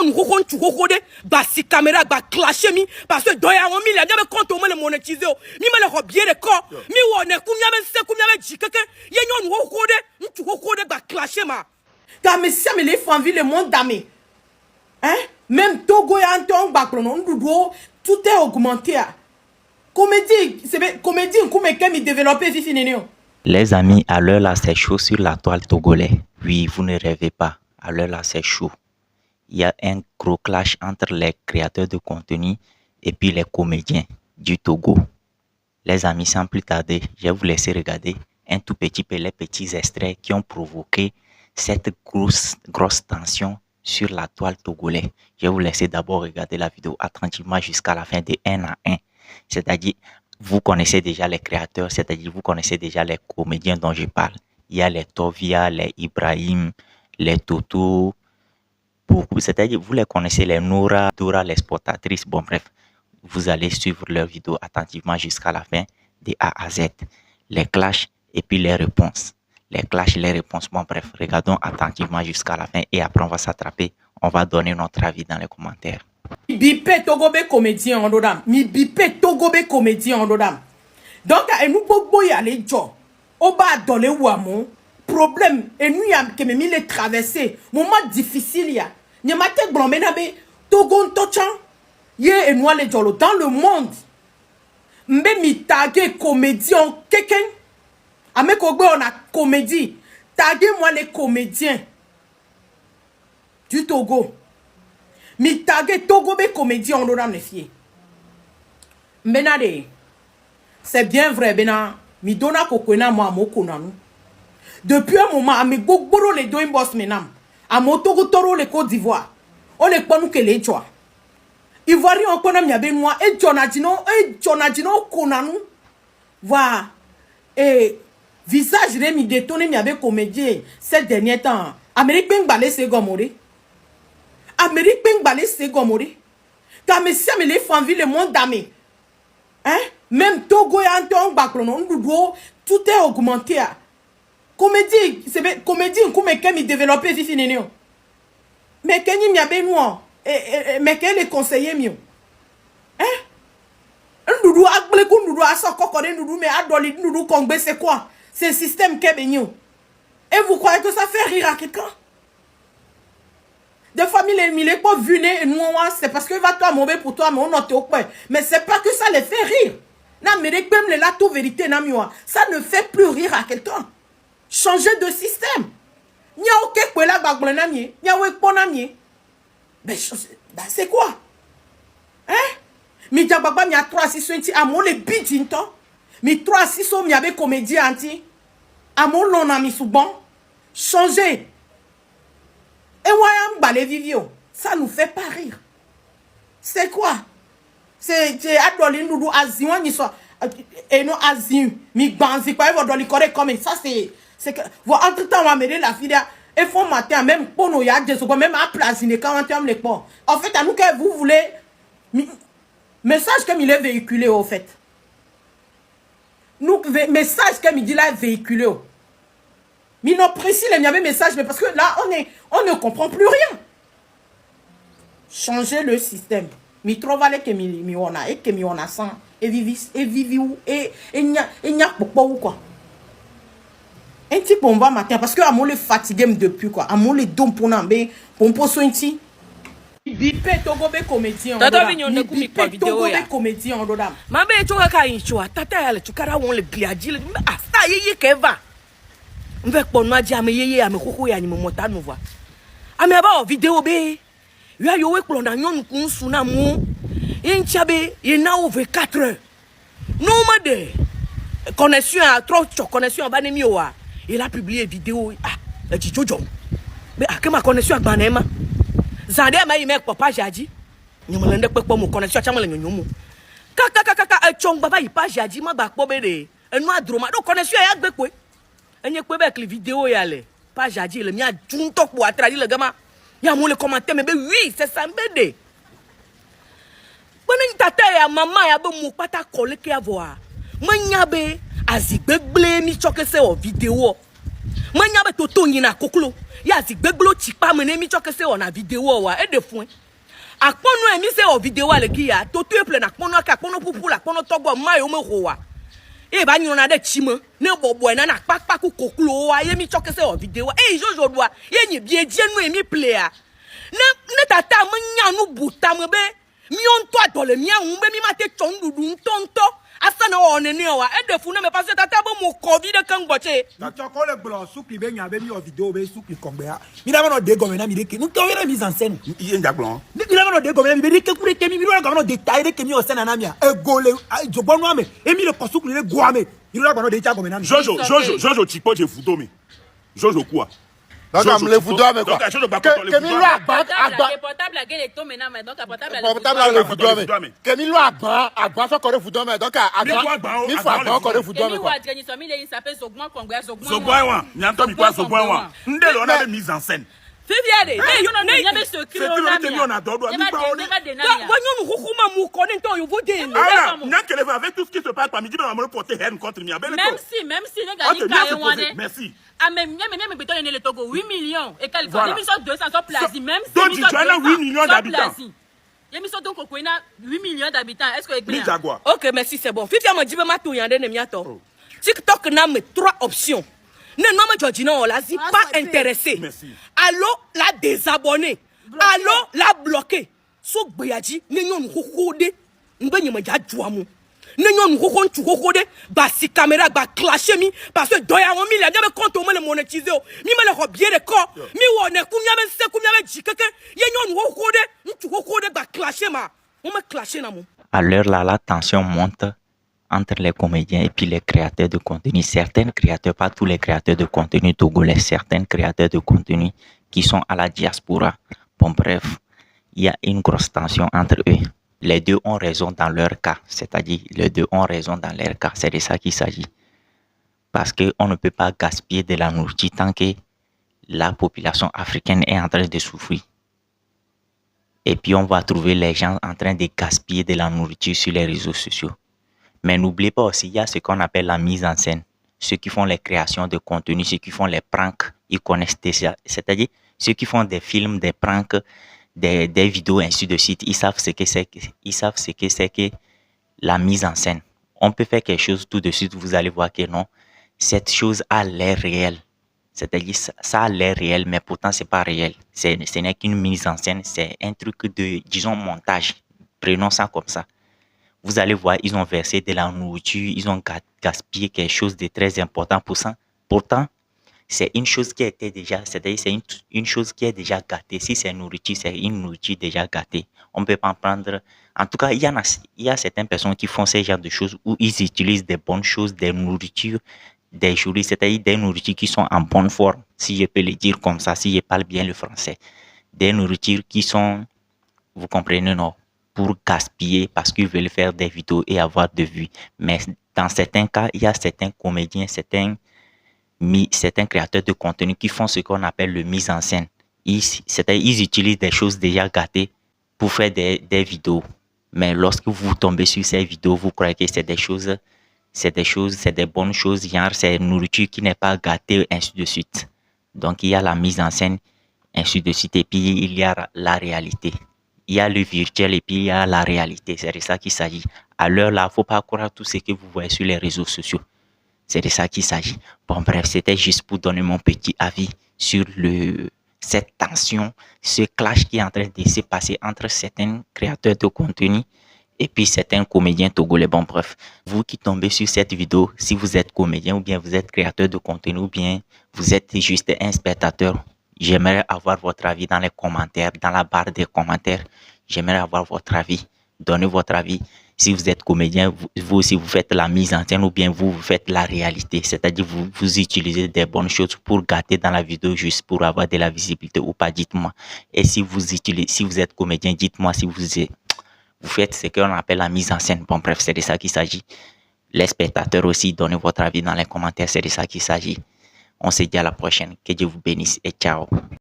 nous rencontre de basi caméra ba clasher mi parce que doya on mi la nyame compte au moins le monétiser mi me le bien de corps mi wona kumya me se kumya me jikeke ye nyon nous ba clasher ma car mais si me les familles le monde d'amé hein même Togo et Anton bakrono ndudo tout est augmenté comédie c'est comédie comme que développer fifi nénéo. Les amis, à l'heure là, c'est chaud sur la toile togolais. Oui, vous ne rêvez pas. À l'heure là, c'est chaud. Il y a un gros clash entre les créateurs de contenu et puis les comédiens du Togo. Les amis, sans plus tarder, je vais vous laisser regarder un tout petit peu les petits extraits qui ont provoqué cette grosse tension sur la toile togolais. Je vais vous laisser d'abord regarder la vidéo attentivement jusqu'à la fin de 1 à 1. C'est-à-dire, vous connaissez déjà les créateurs, c'est-à-dire vous connaissez déjà les comédiens dont je parle. Il y a les Tovia, les Ibrahim, les Toto, beaucoup. C'est-à-dire vous les connaissez, les Nora, Dora, les sportatrices. Bon bref, vous allez suivre leurs vidéos attentivement jusqu'à la fin de A à Z. Les clashs et puis les réponses. Les clashs et les réponses. Bon bref, regardons attentivement jusqu'à la fin et après on va s'attraper. On va donner notre avis dans les commentaires. Mi bipé Togobe comédien en dodam. Mi bipé Togobe comédien en dodam. Donc, et nous pouvons y aller, Joe. Au bas dans les ouamons. Problème, et nous y a que me les traverser. Moment difficile, ya. N'y ma tête blanc, menabe. Togon tochan. Yé et nous les jolo. Dans le monde. Mbe mi tagué comédien. Quelqu'un. Ame kogbe on a comédie. Tagué moi les comédiens. Du Togo. Mi tagué Togo be comédien en odam les filles. Benade. C'est bien vrai, bena. Mi dona kokona moi moko nanou. Depuis un moment, ami gogboro les doing boss menam. Amo Togo toro le Côte d'Ivoire. On les ponu que les joie. Ivoirien on connaît miabe moi et Jonadino konanou. Voilà. Et visage de mi détonné miabe comédien ces derniers temps. Amérique ben balé se gomoré. Amérique ben balé se gomoré. Car mes si les familles le monde d'amé. Hein? Même Togo et Anton bakrono tout est augmenté. Comédie, c'est comédie comme que mi développer fifi nénéo. Mais kenyi mi abe noir mais quel est conseiller mieux? Hein? Ndoudou akble ku ndoudou asa kokore ndoudou mais adoli ndoudou kongbe c'est quoi? C'est le système kebenyo. Et vous croyez que ça fait rire à quelqu'un? Des fois, il est pas vu et nous, c'est parce que va toi mauvais pour toi, mais on note au point. Mais c'est pas que ça les fait rire. Non, mais les la tout vérité, ça ne fait plus rire à quelqu'un. Changer de système. Nya ok quoi là bagble namie, nya ok bon namie. Ben c'est quoi? Hein? Mi jababa mi a 3-6 à mon le bidjinto. Mi 3-6 mi avait comédie anti. À mon non ami souvent. Changer. Et ouais, balé vivio. Ça nous fait pas rire. C'est quoi? C'est adolé nous azion ni so et non azion mi banzi quoi va dans les correct comme ça c'est que vous entre temps on va mêler la fille et faut matin même pour nous y a des même à place ne quand on les pas. En fait à nous que vous voulez message que il est véhiculé au fait. Nous message que il dit là véhiculé. Mais non précis les miens message mais parce que là on ne comprend plus rien. Changer le système. Mi trovale que mi on a et que mi on a sans et vivi ou et nya popo ou quoi. Un petit peu on va matin parce que à mon le fatigué depuis quoi. À mon le don pour n'ambe pour poso inti. Bipé Togo be comédien. Tata vignon ne kumi pas vidéo ya. Comédien en dodam. Ma be choka ka inchoa tata ya le chukara won le gliaji le ah ça yeye keva. Mve pon ma dia me yeye ame koko ya ni mo mota no voix. Ame ba vidéo be. Ya yo we klonda nyon kun suna mu. Inchabe ye na over 4 heures. Non ma de connexion à trop connexion ba nemi wa. Il a publié vidéo ah ti jojo. Mais a que ma connexion ba na ma. Zande ma yi mek papa jaji. Nyomle ndek pepo mo connexion chamale nyonyomu. Kaka chong baba yi pa jaji ma ba po be de. Enu adroma do connexion ya gbe pe. Enye pe be le vidéo ya le. Pa jaji le mi a junto pour attraire le gama. Ya mon le commentaire mais oui c'est ça mbede. Bonne tata ya maman ya be mo pata coller ke avoir. Manya be azigbe mi choke se o vidéo. Manya be toto nyina koklo. Ya zigbeglo chipa me ne mi choke se on a vidéo wa e de fun. Akpono emi se o vidéo ale kia toto e ple na akpono ka akpono pupu la akpono togo ma yo me ho wa. E ba nyona de chime ne bobo na na pakpa ku koklo wa ye mi choke se o vidéo. E jojo doa ye nyi bie die nu emi ple a. Ne tata manya nu buta me be mi on to adole mi ahun be mi ma te chondudu ntonto. Asana on ne wa e de fun na me passe tata bo mo covid kan gboche. Na choko le gblɔ sukli be nya be mi wɔ video be sukli kɔngbea. Mi na be no de gɔmɛ na mi de ke. Nu tɔ yɛrɛ mise en scène. Iye nja gblɔ. Mi na be no de gɔmɛ na mi be de ke kure ke mi na gɔmɛ no détail de ke mi wɔ scène na mia. Ego le jogbɔnu ame. E mi le kɔ sukli le go ame. Mi na gɔmɛ no de tsa gɔmɛ na mi. Jojo tikpɔ je futo mi. Jojo quoi? Donc, on me le fout mais quoi. Kemi lo agba portable à gagner ton maintenant mais donc à portable le fout mais. Kemi lo agba so kore fout mais donc agba. Mi faut agba kore fout mais quoi. Kemi wa gagner il s'appelle Zogwan Congrès Zogwan wa. Nyamto mi kwa Zogwan wa. Ndelo on a mise en scène. Fiviade, ne yame secret on a mis on a dodo. Ne va nous hukuma mu konen to yo vode. Ah, n'akele avec tout ce qui se passe parmi dit on va porter haine contre mi abele. Même si ne gagne ka wane. Merci. Ah même beton le Togo 8 millions et quelque l'émission 200 places même si donc tu as 8 millions d'habitants. L'émission donc on a 8 millions d'habitants. Est-ce que bien? OK, merci, c'est bon. Fifia me dit ma tout yande ne miato. TikTok n'a me 3 options. Ne non me Georgina on l'a dit pas intéressé. Allô la désabonner. Allô la bloquer. So gbeyaji ne nyon kokode. Mbe nyema ja juamu. Ne nyon kokon tu kokode ba si caméra ba clasher mi parce que doya on mi la me compte on me monétiser mi me le bien de corps mi wone kumya me se kumya me jikeke ye nyon kokode tu kokode ba clasher ma on me clasher na mo. À l'heure là, la tension monte entre les comédiens et puis les créateurs de contenu. Certains créateurs, pas tous les créateurs de contenu togolais, certains créateurs de contenu qui sont à la diaspora. Bon bref, il y a une grosse tension entre eux. Les deux ont raison dans leur cas, c'est-à-dire les deux ont raison dans leur cas, c'est de ça qu'il s'agit. Parce qu'on ne peut pas gaspiller de la nourriture tant que la population africaine est en train de souffrir. Et puis on va trouver les gens en train de gaspiller de la nourriture sur les réseaux sociaux. Mais n'oubliez pas aussi, il y a ce qu'on appelle la mise en scène. Ceux qui font les créations de contenu, ceux qui font les pranks, ils connaissent déjà. C'est-à-dire ceux qui font des films, des pranks, des vidéos, ainsi de suite, ils savent ce que c'est que la mise en scène. On peut faire quelque chose tout de suite, vous allez voir que non, cette chose a l'air réelle. C'est-à-dire ça a l'air réel, mais pourtant c'est pas réel. Ce n'est qu'une mise en scène, c'est un truc de, disons, montage. Prenons ça comme ça. Vous allez voir, ils ont versé de la nourriture, ils ont gaspillé quelque chose de très important pour ça. Pourtant, c'est une chose qui était déjà, c'est-à-dire c'est une chose qui est déjà gâtée. Si c'est nourriture, c'est une nourriture déjà gâtée. On ne peut pas en prendre. En tout cas, il y a certaines personnes qui font ce genre de choses où ils utilisent des bonnes choses, des nourritures, des jolies, c'est-à-dire des nourritures qui sont en bonne forme, si je peux le dire comme ça, si je parle bien le français. Des nourritures qui sont, vous comprenez, non, pour gaspiller parce qu'ils veulent faire des vidéos et avoir de vues. Mais dans certains cas, il y a certains comédiens, certains créateurs de contenu qui font ce qu'on appelle le mise en scène. Ils utilisent des choses déjà gâtées pour faire des vidéos. Mais lorsque vous tombez sur ces vidéos, vous croyez que c'est des bonnes choses, genre c'est une nourriture qui n'est pas gâtée, ainsi de suite. Donc il y a la mise en scène, ainsi de suite, et puis il y a la réalité. Il y a le virtuel et puis il y a la réalité. C'est de ça qu'il s'agit. À l'heure là, il ne faut pas croire tout ce que vous voyez sur les réseaux sociaux. C'est de ça qu'il s'agit. Bon bref, c'était juste pour donner mon petit avis sur cette tension, ce clash qui est en train de se passer entre certains créateurs de contenu et puis certains comédiens togolais. Bon bref, vous qui tombez sur cette vidéo, si vous êtes comédien ou bien vous êtes créateur de contenu ou bien vous êtes juste un spectateur, j'aimerais avoir votre avis dans les commentaires, dans la barre des commentaires. J'aimerais avoir votre avis. Donnez votre avis. Si vous êtes comédien, vous aussi vous faites la mise en scène ou bien vous faites la réalité. C'est-à-dire vous utilisez des bonnes choses pour gâter dans la vidéo juste pour avoir de la visibilité ou pas, dites-moi. Et si vous êtes comédien, dites-moi si vous faites ce qu'on appelle la mise en scène. Bon bref, c'est de ça qu'il s'agit. Les spectateurs aussi, donnez votre avis dans les commentaires, c'est de ça qu'il s'agit. On se dit à la prochaine. Que Dieu vous bénisse et ciao.